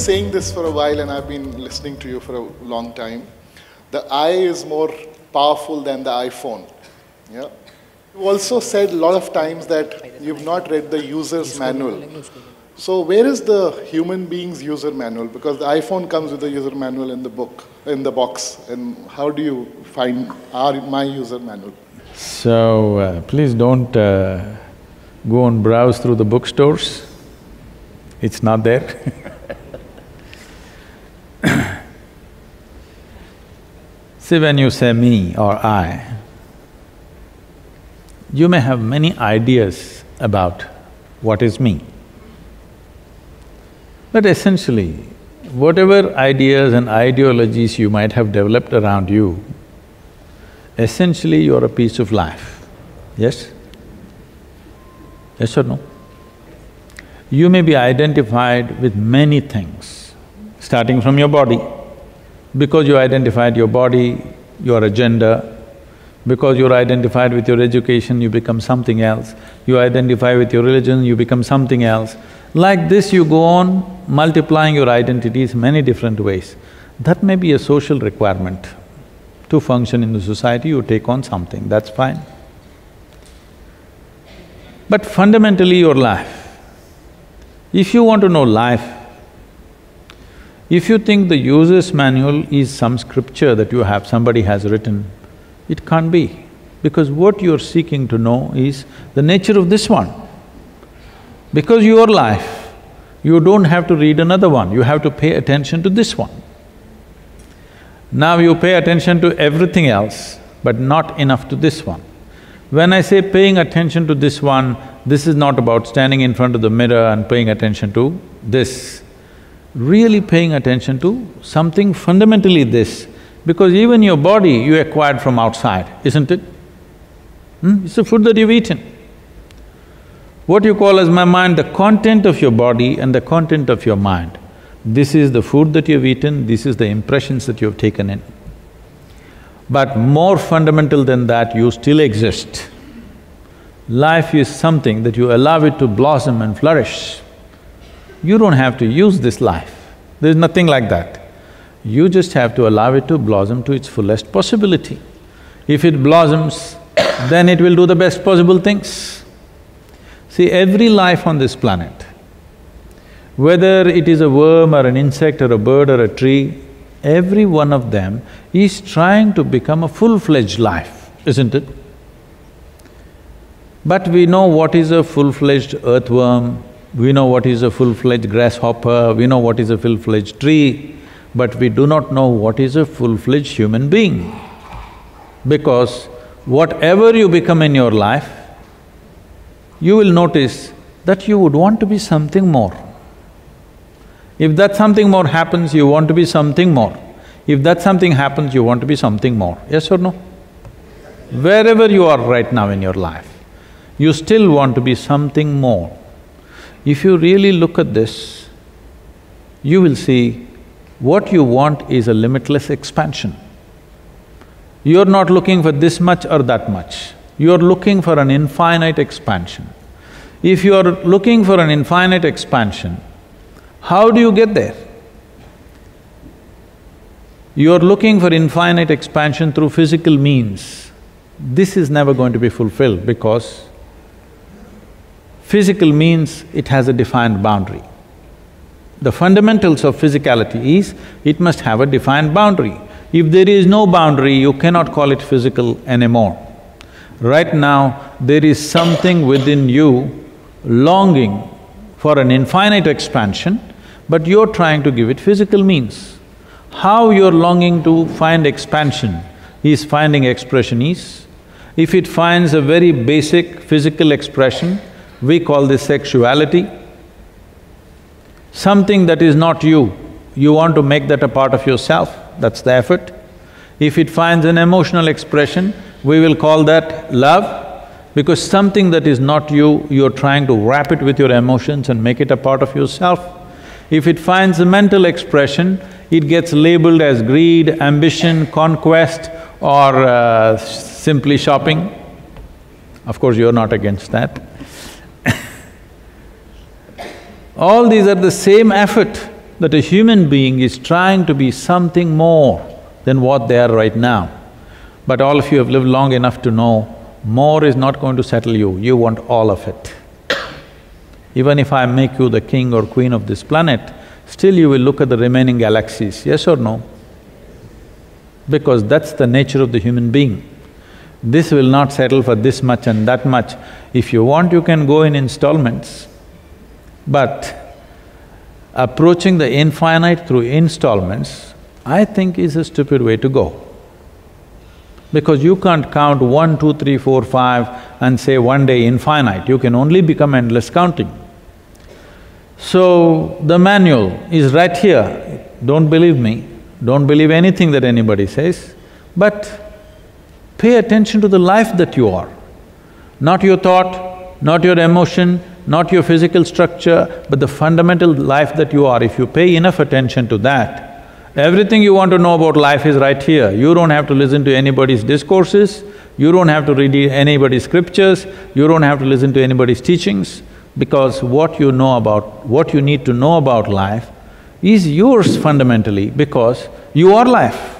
saying this for a while and I've been listening to you for a long time. The I is more powerful than the iPhone. Yeah. You also said a lot of times that you've not read the user's manual. So where is the human being's user manual? Because the iPhone comes with the user manual in the book, in the box. And how do you find my user manual? So, please don't go and browse through the bookstores. It's not there. See, when you say me or I, you may have many ideas about what is me. But essentially, whatever ideas and ideologies you might have developed around you, essentially you're a piece of life, yes? Yes or no? You may be identified with many things, starting from your body. Because you identified your body, your agenda. Because you're identified with your education, you become something else. You identify with your religion, you become something else. Like this, you go on multiplying your identities many different ways. That may be a social requirement. To function in the society, you take on something, that's fine. But fundamentally, your life, if you want to know life, if you think the user's manual is some scripture that you have, somebody has written, it can't be. Because what you're seeking to know is the nature of this one. Because your life, you don't have to read another one, you have to pay attention to this one. Now you pay attention to everything else, but not enough to this one. When I say paying attention to this one, this is not about standing in front of the mirror and paying attention to this. Really paying attention to something fundamentally this, because even your body you acquired from outside, isn't it? It's the food that you've eaten. What you call as my mind, the content of your body and the content of your mind. This is the food that you've eaten, this is the impressions that you've taken in. But more fundamental than that, you still exist. Life is something that you allow it to blossom and flourish. You don't have to use this life, there's nothing like that. You just have to allow it to blossom to its fullest possibility. If it blossoms, then it will do the best possible things. See, every life on this planet, whether it is a worm or an insect or a bird or a tree, every one of them is trying to become a full-fledged life, isn't it? But we know what is a full-fledged earthworm, we know what is a full-fledged grasshopper, we know what is a full-fledged tree, but we do not know what is a full-fledged human being. Because whatever you become in your life, you will notice that you would want to be something more. If that something more happens, you want to be something more. If that something happens, you want to be something more, yes or no? Wherever you are right now in your life, you still want to be something more. If you really look at this, you will see what you want is a limitless expansion. You're not looking for this much or that much, you're looking for an infinite expansion. If you're looking for an infinite expansion, how do you get there? You're looking for infinite expansion through physical means. This is never going to be fulfilled because physical means it has a defined boundary. The fundamentals of physicality is, it must have a defined boundary. If there is no boundary, you cannot call it physical anymore. Right now, there is something within you longing for an infinite expansion, but you're trying to give it physical means. How you're longing to find expansion is finding expression is. If it finds a very basic physical expression, we call this sexuality. Something that is not you, you want to make that a part of yourself, that's the effort. If it finds an emotional expression, we will call that love, because something that is not you, you're trying to wrap it with your emotions and make it a part of yourself. If it finds a mental expression, it gets labeled as greed, ambition, conquest or simply shopping. Of course, you're not against that. All these are the same effort that a human being is trying to be something more than what they are right now. But all of you have lived long enough to know, more is not going to settle you, you want all of it. Even if I make you the king or queen of this planet, still you will look at the remaining galaxies, yes or no? Because that's the nature of the human being. This will not settle for this much and that much. If you want, you can go in installments. But approaching the infinite through installments, I think is a stupid way to go. Because you can't count 1, 2, 3, 4, 5 and say one day infinite, you can only become endless counting. So, the manual is right here. Don't believe me, don't believe anything that anybody says, but pay attention to the life that you are. Not your thought, not your emotion, not your physical structure, but the fundamental life that you are. If you pay enough attention to that, everything you want to know about life is right here. You don't have to listen to anybody's discourses, you don't have to read anybody's scriptures, you don't have to listen to anybody's teachings, because what you need to know about life is yours fundamentally, because you are life.